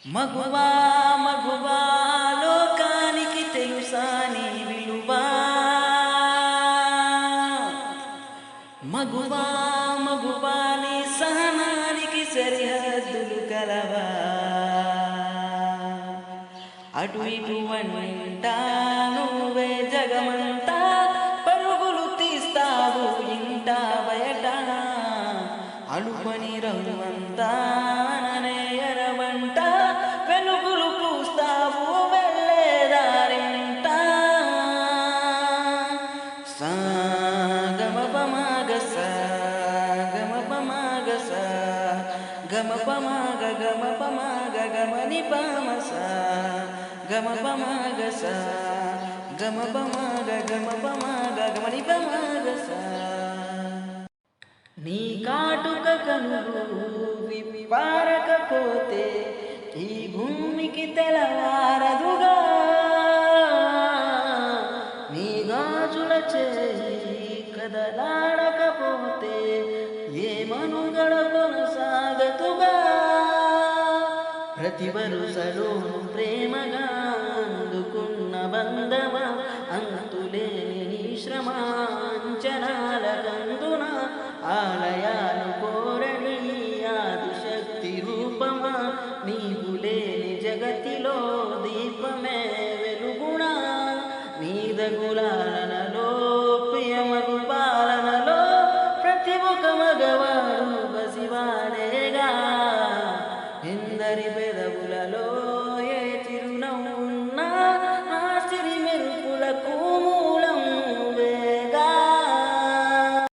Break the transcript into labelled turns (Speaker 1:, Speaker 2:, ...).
Speaker 1: మగువా మగువా లోకానికి తెలుసా నీ విలువా. మగువా మగువా నీ సహనానికి సరిహద్దులు కలవా. అటు ఇటు వంటా నువ్వే జగమంతా పరుగులు తీస్తావు ఇంట బయట. అడుపని రంగుంతా ఎరవంట వెలుగులు పూస్తావు వెళ్ళేదారింట. గమ పమగ గమ పమగ గమ పమగ గమ పమగ గమని పమస గమ పమగ గమ పమగ గమ పమగ గమని పమగ. నీ కాటుక కనులు విప్పారకపోతే ఈ భూమికి తెలవారదుగా. నీ గాజుల చేయి కదలాడకపోతే ఏ మనుగడ కొనసాగతుగా. ప్రతి వరుసలోను ప్రేమగా అందుకున్న బంధమా అంతులేని నీ శ్రమ అంచనాల కందున ఆలయాలు కోరని ఆదిశక్తి రూపమా. నీవు లేని జగతిలో దీపమే వెలుగునా. నీద గులాల